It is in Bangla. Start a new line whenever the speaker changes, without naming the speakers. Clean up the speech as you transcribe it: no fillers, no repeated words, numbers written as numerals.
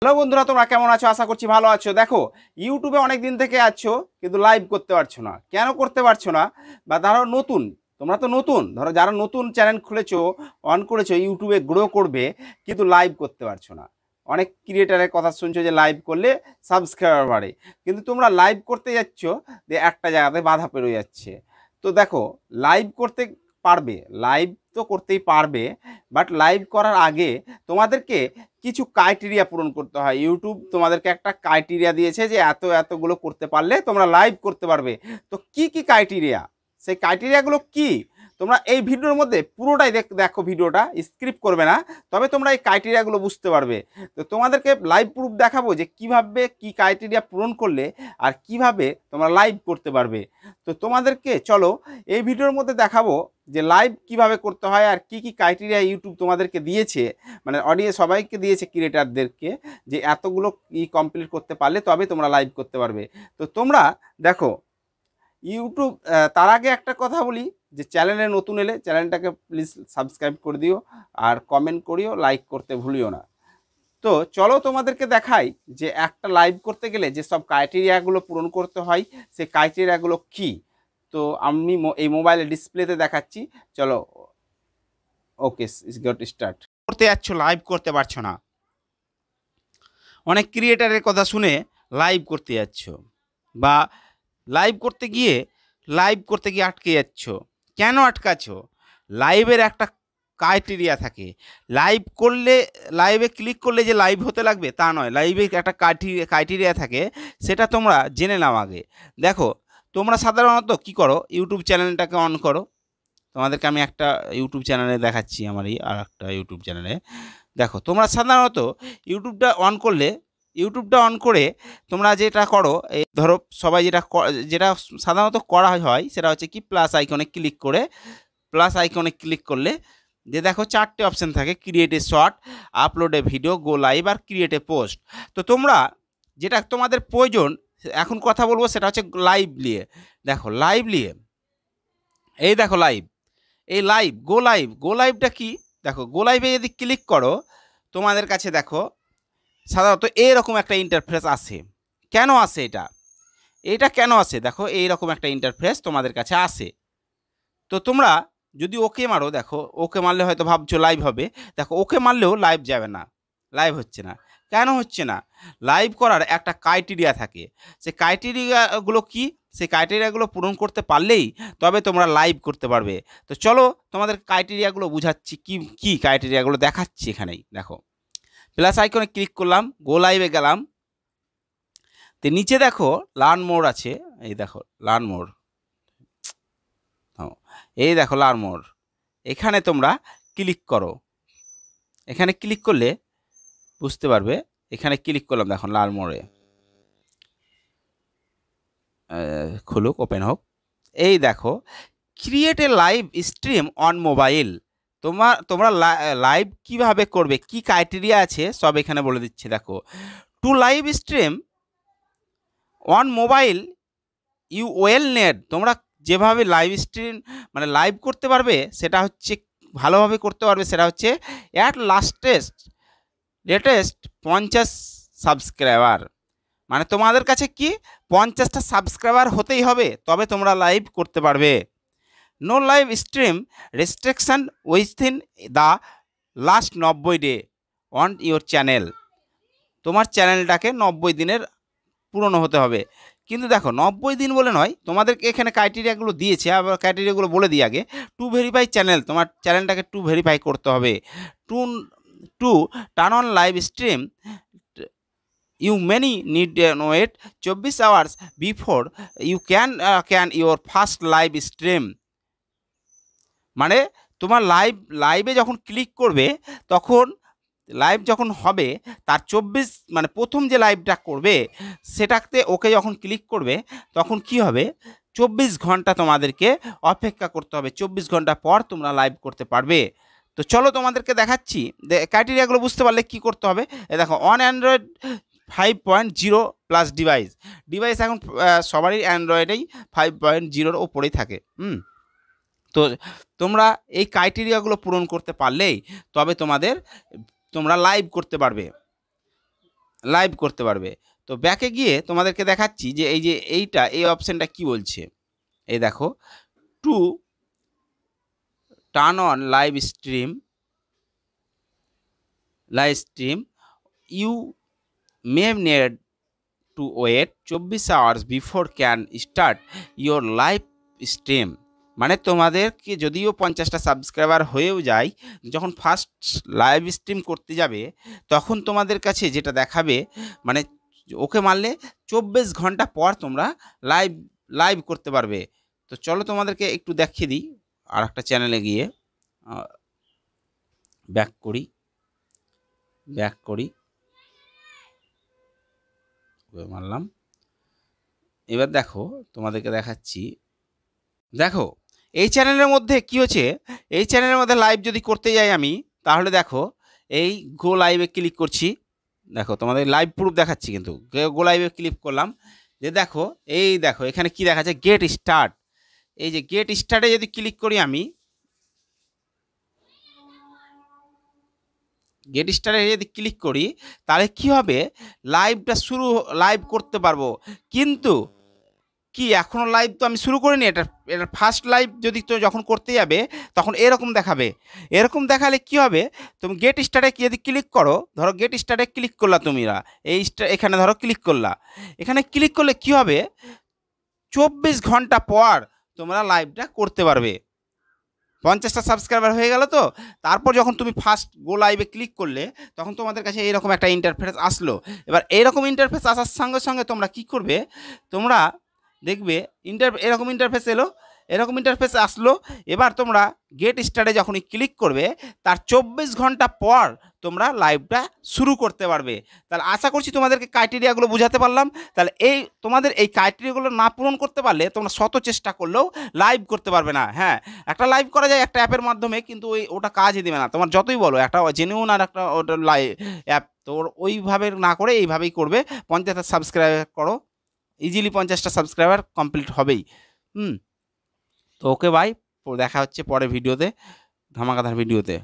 হ্যালো বন্ধুরা, তোমরা কেমন আছো? আশা করছি ভালো আছো। দেখো, ইউটিউবে অনেক দিন থেকে আছো কিন্তু লাইভ করতে পারছো না। কেন করতে পারছো না? বা ধরো নতুন, তোমরা তো নতুন, ধরো যারা নতুন চ্যানেল খুলেছো, অন করেছো, ইউটিউবে গ্রো করবে, কিন্তু লাইভ করতে পারছো না। অনেক ক্রিয়েটারের কথা শুনছো যে লাইভ করলে সাবস্ক্রাইবার বাড়ে, কিন্তু তোমরা লাইভ করতে যাচ্ছ যে একটা জায়গাতে বাধা পেরোয় যাচ্ছে। তো দেখো, লাইভ করতে পারবে, লাইভ তো করতেই পারবে, বাট লাইভ করার আগে তোমাদেরকে কিছু ক্রাইটেরিয়া পূরণ করতে হয়। ইউটিউব তোমাদেরকে একটা ক্রাইটেরিয়া দিয়েছে যে এতগুলো করতে পারলে তোমরা লাইভ করতে পারবে। তো কি কি ক্রাইটেরিয়া, সেই ক্রাইটেরিয়াগুলো কি, তোমরা এই ভিডিওর মধ্যে পুরোটাই দেখো, ভিডিওটা স্ক্রিপ্ট করবে না, তবে তোমরা এই ক্রাইটেরিয়াগুলো বুঝতে পারবে। তো তোমাদেরকে লাইভ প্রুফ দেখাবো যে কিভাবে কি ক্রাইটেরিয়া পূরণ করলে আর কিভাবে তোমরা লাইভ করতে পারবে। তো তোমাদেরকে চলো এই ভিডিওর মধ্যে দেখাবো যে লাইভ কিভাবে করতে হয় আর কি কি ক্রাইটেরিয়া ইউটিউব তোমাদেরকে দিয়েছে, মানে অডিয়েন্স সবাইকে দিয়েছে, ক্রিয়েটারদেরকে, যে এতগুলো কমপ্লিট করতে পারলে তবে তোমরা লাইভ করতে পারবে। তো তোমরা দেখো, ইউটিউব তার আগে একটা কথা বলি যে চ্যানেলে নতুন এলে চ্যানেলটাকে প্লিজ সাবস্ক্রাইব করে দিও, আর কমেন্ট করিও, লাইক করতে ভুলিও না। তো চলো তোমাদেরকে দেখাই যে একটা লাইভ করতে গেলে যে সব ক্রাইটেরিয়াগুলো পূরণ করতে হয়, সেই ক্রাইটেরিয়াগুলো কি। তো আমি এই মোবাইলের ডিসপ্লেতে দেখাচ্ছি। চলো, ওকে, গট স্টার্ট। করতে যাচ্ছ, লাইভ করতে পারছো না, অনেক ক্রিয়েটারের কথা শুনে লাইভ করতে যাচ্ছ, বা লাইভ করতে গিয়ে আটকে যাচ্ছ। কেন আটকাচ্ছ? লাইভের একটা ক্রাইটেরিয়া থাকে। লাইভ করলে, লাইভে ক্লিক করলে যে লাইভ হতে লাগবে তা নয়, লাইভে একটা ক্রাইটেরিয়া থাকে, সেটা তোমরা জেনে নাও আগে। দেখো, তোমরা সাধারণত কি করো, ইউটিউব চ্যানেলটাকে অন করো। তোমাদেরকে আমি একটা ইউটিউব চ্যানেলে দেখাচ্ছি, আমার এই আর একটা ইউটিউব চ্যানেলে। দেখো, তোমরা সাধারণত ইউটিউবটা অন করে তোমরা যেটা করো, এই ধরো সবাই যেটা সাধারণত করা হয় সেটা হচ্ছে কি, প্লাস আইকনে ক্লিক করলে যে দেখো 4টে অপশান থাকে: create a short, upload a video, go live আর ক্রিয়েট এ পোস্ট। তো তোমরা যেটা তোমাদের প্রয়োজন, এখন কথা বলবো সেটা হচ্ছে লাইভ নিয়ে। দেখো লাইভ নিয়ে, এই দেখো লাইভ, এই গো লাইভটা কি? দেখো, গো লাইভে যদি ক্লিক করো, তোমাদের কাছে দেখো সাধারণত এরকম একটা ইন্টারফেস আসে। কেন আসে এটা কেন আসে? দেখো, এইরকম একটা ইন্টারফেস তোমাদের কাছে আসে। তো তোমরা যদি ওকে মারো, দেখো ওকে মারলে হয়তো ভাবছো লাইভ হবে, দেখো ওকে মারলেও লাইভ যাবে না, লাইভ হচ্ছে না। কেন হচ্ছে না? লাইভ করার একটা ক্রাইটেরিয়া থাকে। সেই ক্রাইটেরিয়াগুলো কি? সেই ক্রাইটেরিয়াগুলো পূরণ করতে পারলেই তবে তোমরা লাইভ করতে পারবে। তো চলো তোমাদের ক্রাইটেরিয়াগুলো বুঝাচ্ছি, কি কি ক্রাইটেরিয়াগুলো দেখাচ্ছি এখানেই। দেখো, প্লাস আইকনে ক্লিক করলাম, গো লাইভে গেলাম, তো নিচে দেখো লার্ন মোর আছে, এই দেখো লার্ন মোর, এই দেখো লার্ন মোর, এখানে তোমরা ক্লিক করো। এখানে ক্লিক করলে বুঝতে পারবে। এখানে ক্লিক করলাম, দেখো লার্ন মোরে খুলুক, ওপেন হোক। এই দেখো, create a live stream on mobile. তোমরা লাইভ কিভাবে করবে, কি ক্রাইটেরিয়া আছে সব এখানে বলে দিচ্ছে। দেখো, to live stream on mobile you will need. তোমরা যেভাবে লাইভ স্ট্রিম মানে লাইভ করতে পারবে, সেটা হচ্ছে ভালোভাবে করতে পারবে, সেটা হচ্ছে অ্যাট লেটেস্ট 50 সাবস্ক্রাইবার। মানে তোমাদের কাছে কি 50টা সাবস্ক্রাইবার হতেই হবে, তবে তোমরা লাইভ করতে পারবে। No live stream restriction within the last 90 day on your channel. তোমার চ্যানেলটাকে 90 দিনের পুরনো হতে হবে। কিন্তু দেখো, 90 দিন বলে নয়, তোমাদেরকে এখানে ক্রাইটেরিয়াগুলো দিয়েছে, আবার ক্রাইটেরিয়াগুলো বলে দিই আগে। টু ভেরিফাই চ্যানেল, তোমার চ্যানেলটাকে টু ভেরিফাই করতে হবে। To to turn on live stream you many need wait 24 hours before you can your first live stream. মানে তোমার লাইভে যখন ক্লিক করবে, তখন লাইভ যখন হবে তার 24, মানে প্রথম যে লাইভটা করবে সেটাতে ওকে যখন ক্লিক করবে, তখন কি হবে, 24 ঘন্টা তোমাদেরকে অপেক্ষা করতে হবে। 24 ঘন্টা পর তোমরা লাইভ করতে পারবে। তো চলো তোমাদেরকে দেখাচ্ছি, ক্রাইটেরিয়াগুলো বুঝতে পারলে কি করতে হবে। দেখো, অন অ্যান্ড্রয়েড 5.0 প্লাস ডিভাইস এখন সবারই অ্যান্ড্রয়েডেই 5.0-র ওপরেই থাকে। তো তোমরা এই ক্রাইটেরিয়াগুলো পূরণ করতে পারলেই তবে তোমরা লাইভ করতে পারবে। লাইভ করতে পারবে। তো ব্যাকে গিয়ে তোমাদেরকে দেখাচ্ছি যে এই অপশানটা কি বলছে। এই দেখো, to turn on live stream you may need to wait 24 hours before can start your live stream. মানে তোমাদেরকে যদিও 50টা সাবস্ক্রাইবার হয়েও যায়, যখন ফার্স্ট লাইভ স্ট্রিম করতে যাবে তখন তোমাদের কাছে যেটা দেখাবে, মানে ওকে মারলে 24 ঘন্টা পর তোমরা লাইভ করতে পারবে। তো চলো তোমাদেরকে একটু দেখিয়ে দিই। আর একটা চ্যানেলে গিয়ে ব্যাক করি মারলাম। এবার দেখো তোমাদেরকে দেখাচ্ছি। দেখো এই চ্যানেলের মধ্যে কি হচ্ছে, এই চ্যানেলের মধ্যে লাইভ যদি করতে যাই আমি, তাহলে দেখো এই গো লাইভে ক্লিক করছি। দেখো তোমাদের লাইভ প্রুফ দেখাচ্ছি, কিন্তু গো লাইভে ক্লিক করলাম। যে দেখো এখানে কি দেখাচ্ছে, গেট স্টার্ট। এই যে গেট স্টার্টে যদি ক্লিক করি আমি, গেট স্টারে যদি ক্লিক করি তাহলে কি হবে, লাইভ করতে পারবো। কিন্তু কি এখনো লাইভ তো আমি শুরু করিনি, এটা ফার্স্ট লাইভ যদি তো যখন করতে যাবে তখন এরকম দেখাবে। এরকম দেখালে কি হবে, তুমি গেট স্টারে যদি ক্লিক করো, ধরো গেট স্টারে ক্লিক করলা তোমরা, এখানে ধরো ক্লিক করলা, এখানে ক্লিক করলে কি হবে, 24 ঘন্টা পর তোমরা লাইভটা করতে পারবে। 50টা সাবস্ক্রাইবার হয়ে গেল। তো তারপর যখন তুমি ফার্স্ট গো লাইভে ক্লিক করলে তখন তোমাদের কাছে এইরকম একটা ইন্টারফেস আসলো। এবার এইরকম ইন্টারফেস আসার সঙ্গে সঙ্গে তোমরা কি করবে, তোমরা দেখবে এরকম ইন্টারফেস এলো, এরকম ইন্টারফেস আসলো। এবার তোমরা গেট স্টার্টে যখনই ক্লিক করবে তার 24 ঘন্টা পর তোমরা লাইভটা শুরু করতে পারবে। তাহলে আশা করছি তোমাদেরকে ক্রাইটেরিয়াগুলো বুঝাতে পারলাম। তাহলে তোমাদের এই ক্রাইটেরিয়াগুলো না পূরণ করতে পারলে তোমরা শত চেষ্টা করলেও লাইভ করতে পারবে না। হ্যাঁ, একটা লাইভ করা যায় একটা অ্যাপের মাধ্যমে, কিন্তু ওটা কাজই দেবে না। তোমার যতই বলো একটা জেনুইন আর একটা ওটা অ্যাপ, তো ওইভাবে না করে এইভাবেই করবে। 50টা সাবস্ক্রাইব করো, ইজিলি 50টা সাবস্ক্রাইবার কমপ্লিট হবেই। তো ওকে ভাই, দেখা হচ্ছে পরে ভিডিওতে, ধামাকাধার ভিডিওতে।